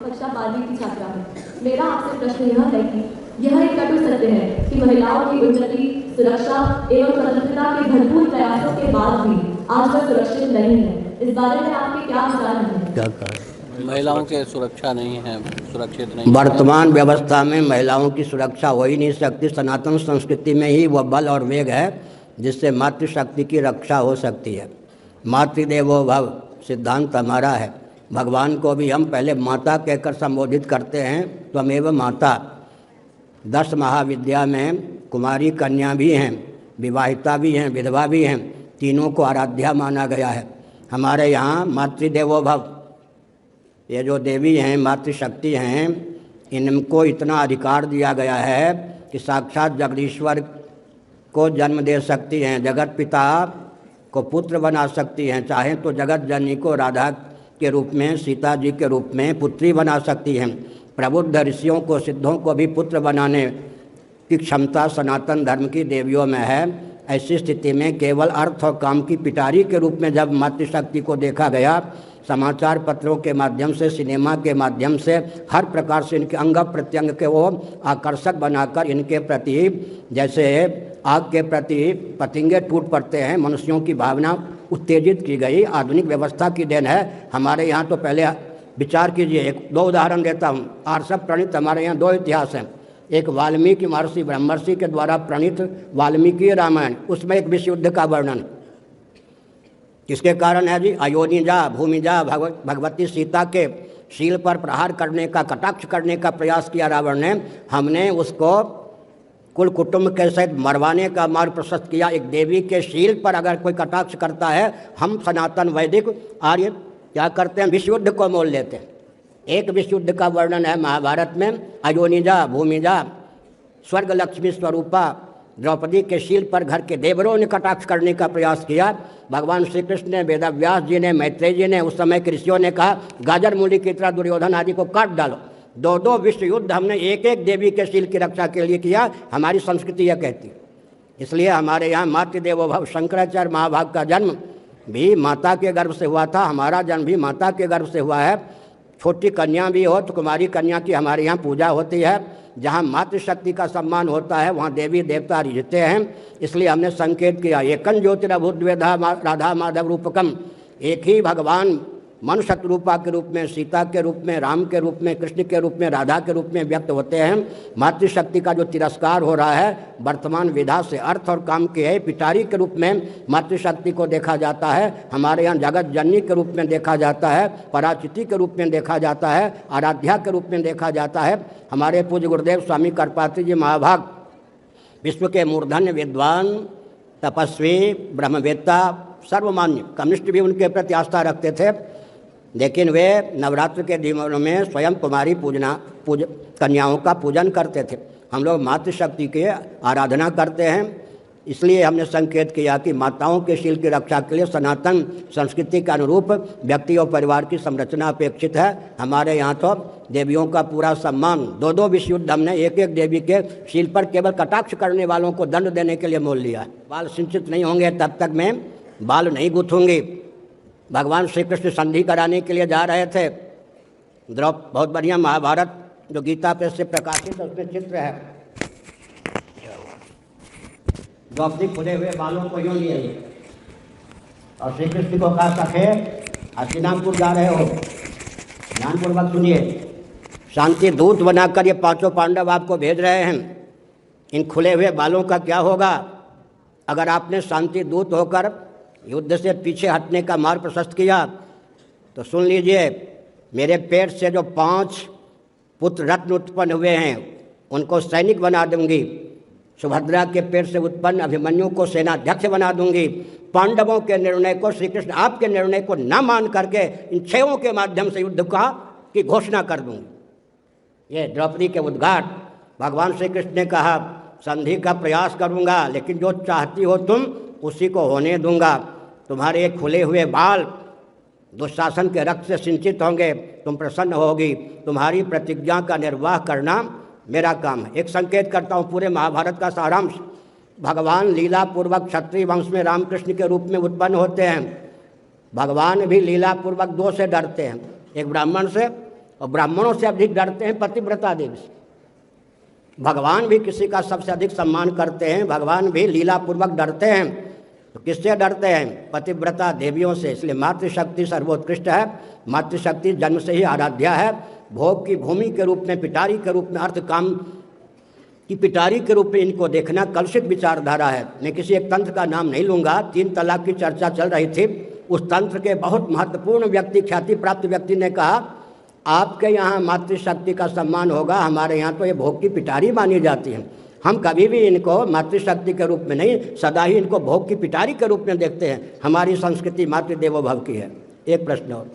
कक्षा 12वीं की छात्रा हूँ। मेरा आपसे प्रश्न यह है कि यह एक कटु सत्य है कि महिलाओं की उन्नति, सुरक्षा एवं स्वतंत्रता के भरपूर प्रयासों के बाद भी आज वह सुरक्षित नहीं है। इस बारे में आपके क्या विचार हैं? क्या कहा? महिलाओं के सुरक्षा नहीं है, सुरक्षित नहीं। वर्तमान व्यवस्था में महिलाओं की सुरक्षा हो ही नहीं सकती। सनातन संस्कृति में ही वह बल और वेग है जिससे मातृशक्ति की रक्षा हो सकती है। मातृदेवो भव सिद्धांत हमारा है। भगवान को भी हम पहले माता कहकर संबोधित करते हैं, त्वमेव माता। 10 महाविद्या में कुमारी कन्या भी हैं, विवाहिता भी हैं, विधवा भी हैं, तीनों को आराध्या माना गया है। हमारे यहाँ मातृदेवो भव, ये जो देवी हैं, मातृशक्ति हैं, इनको इतना अधिकार दिया गया है कि साक्षात जगदीश्वर को जन्म दे सकती हैं, जगत पिता को पुत्र बना सकती हैं, चाहें तो जगत जननी को राधा के रूप में, सीता जी के रूप में पुत्री बना सकती हैं। प्रबुद्ध ऋषियों को, सिद्धों को भी पुत्र बनाने की क्षमता सनातन धर्म की देवियों में है। ऐसी स्थिति में केवल अर्थ और काम की पिटारी के रूप में जब मातृशक्ति को देखा गया, समाचार पत्रों के माध्यम से, सिनेमा के माध्यम से, हर प्रकार से इनके अंग प्रत्यंग के वो आकर्षक बनाकर इनके प्रति, जैसे आग के प्रति पतंगे टूट पड़ते हैं, मनुष्यों की भावना उत्तेजित की गई। आधुनिक व्यवस्था की देन है। हमारे यहाँ तो पहले विचार कीजिए, 2 उदाहरण देता हूँ। आर्षभ प्रणीत हमारे यहाँ 2 इतिहास हैं। एक वाल्मीकि महर्षि ब्रह्मर्षि के द्वारा प्रणीत वाल्मीकि रामायण, उसमें एक विश्व युद्ध का वर्णन किसके कारण है जी? अयोनिजा भूमिजा भगवती सीता के शील पर प्रहार करने का, कटाक्ष करने का प्रयास किया रावण ने। हमने उसको कुल कुटुंब के सहित मरवाने का मार्ग प्रशस्त किया। एक देवी के शील पर अगर कोई कटाक्ष करता है, हम सनातन वैदिक आर्य क्या करते हैं? विश्व युद्ध को मोल लेते हैं। एक विश्व युद्ध का वर्णन है महाभारत में। अयोनिजा भूमिजा स्वर्ग लक्ष्मी स्वरूपा द्रौपदी के शील पर घर के देवरों ने कटाक्ष करने का प्रयास किया। भगवान श्री कृष्ण ने, वेदव्यास जी ने, मैत्रेय जी ने, उस समय के ऋषियों ने कहा गाजर मूली की तरह दुर्योधन आदि को काट डालो। 2 विश्व युद्ध हमने एक देवी के शील की रक्षा के लिए किया। हमारी संस्कृति यह कहती है। इसलिए हमारे यहाँ मातृदेवो भव, शंकराचार्य महाभाग का जन्म भी माता के गर्भ से हुआ था। हमारा जन्म भी माता के गर्भ से हुआ है। छोटी कन्या भी हो तो कुमारी कन्या की हमारे यहाँ पूजा होती है। जहाँ मातृशक्ति का सम्मान होता है वहाँ देवी देवता रिझते हैं। इसलिए हमने संकेत किया, एकं ज्योतिरभूद्वेधा राधा माधव रूपकम। एक ही भगवान मनुष्य रूपा के रूप में, सीता के रूप में, राम के रूप में, कृष्ण के रूप में, राधा के रूप में व्यक्त होते हैं। मातृशक्ति का जो तिरस्कार हो रहा है वर्तमान विधा से, अर्थ और काम के है पिटारी के रूप में मातृशक्ति को देखा जाता है। हमारे यहाँ जगत जननी के रूप में देखा जाता है, पराचिति के रूप में देखा जाता है, आराध्या के रूप में देखा जाता है। हमारे पूज्य गुरुदेव स्वामी करपात्री जी महाभाग विश्व के मूर्धन्य विद्वान, तपस्वी, ब्रह्मवेत्ता, सर्वमान्य, कम्युनिस्ट भी उनके प्रति आस्था रखते थे। लेकिन वे नवरात्र के दिनों में स्वयं कुमारी कन्याओं का पूजन करते थे। हम लोग मातृशक्ति की आराधना करते हैं। इसलिए हमने संकेत किया कि माताओं के शील की रक्षा के लिए सनातन संस्कृति के अनुरूप व्यक्ति और परिवार की संरचना अपेक्षित है। हमारे यहाँ तो देवियों का पूरा सम्मान, 2 विश्व युद्ध हमने एक देवी के शील पर केवल कटाक्ष करने वालों को दंड देने के लिए मोल लिया। बाल सिंचित नहीं होंगे तब तक मैं बाल नहीं गूंथूंगी। भगवान श्री कृष्ण संधि कराने के लिए जा रहे थे। बहुत बढ़िया महाभारत जो गीता प्रेस से प्रकाशित है उसमें चित्र है। द्रौपदी खुले हुए बालों को यूं लिए और श्री कृष्ण को कहा, सखे हस्तिनापुर जा रहे हो, ध्यानपूर्वक सुनिए। शांति दूत बनाकर ये 5 पांडव आपको भेज रहे हैं। इन खुले हुए बालों का क्या होगा? अगर आपने शांति दूत होकर युद्ध से पीछे हटने का मार्ग प्रशस्त किया तो सुन लीजिए, मेरे पेट से जो 5 पुत्र रत्न उत्पन्न हुए हैं उनको सैनिक बना दूंगी। सुभद्रा के पेट से उत्पन्न अभिमन्यु को सेनाध्यक्ष बना दूंगी। पांडवों के निर्णय को, श्री कृष्ण आपके निर्णय को न मान करके इन 6 के माध्यम से युद्ध की घोषणा कर दूंगी। ये द्रौपदी के उद्घाट। भगवान श्री कृष्ण ने कहा, संधि का प्रयास करूंगा लेकिन जो चाहती हो तुम उसी को होने दूंगा। तुम्हारे खुले हुए बाल दुशासन के रक्त से सिंचित होंगे, तुम प्रसन्न होगी। तुम्हारी प्रतिज्ञा का निर्वाह करना मेरा काम है। एक संकेत करता हूँ पूरे महाभारत का सारांश। भगवान लीला पूर्वक क्षत्रिय वंश में रामकृष्ण के रूप में उत्पन्न होते हैं। भगवान भी लीला पूर्वक 2 से डरते हैं, एक ब्राह्मण से और ब्राह्मणों से अधिक डरते हैं पतिव्रता देवी से। भगवान भी किसी का सबसे अधिक सम्मान करते हैं, भगवान भी लीलापूर्वक डरते हैं। तो किससे डरते हैं? पतिव्रता देवियों से। इसलिए मातृशक्ति सर्वोत्कृष्ट है। मातृशक्ति जन्म से ही आराध्या है। भोग की भूमि के रूप में, पिटारी के रूप में, अर्थ काम की पिटारी के रूप में इनको देखना कलुषित विचारधारा है। मैं किसी एक तंत्र का नाम नहीं लूँगा, 3 तलाक की चर्चा चल रही थी। उस तंत्र के बहुत महत्वपूर्ण व्यक्ति, ख्याति प्राप्त व्यक्ति ने कहा, आपके यहाँ मातृशक्ति का सम्मान होगा, हमारे यहाँ तो ये भोग की पिटारी मानी जाती है। हम कभी भी इनको मातृशक्ति के रूप में नहीं, सदा ही इनको भोग की पिटारी के रूप में देखते हैं। हमारी संस्कृति मातृदेवो भव की है। एक प्रश्न और।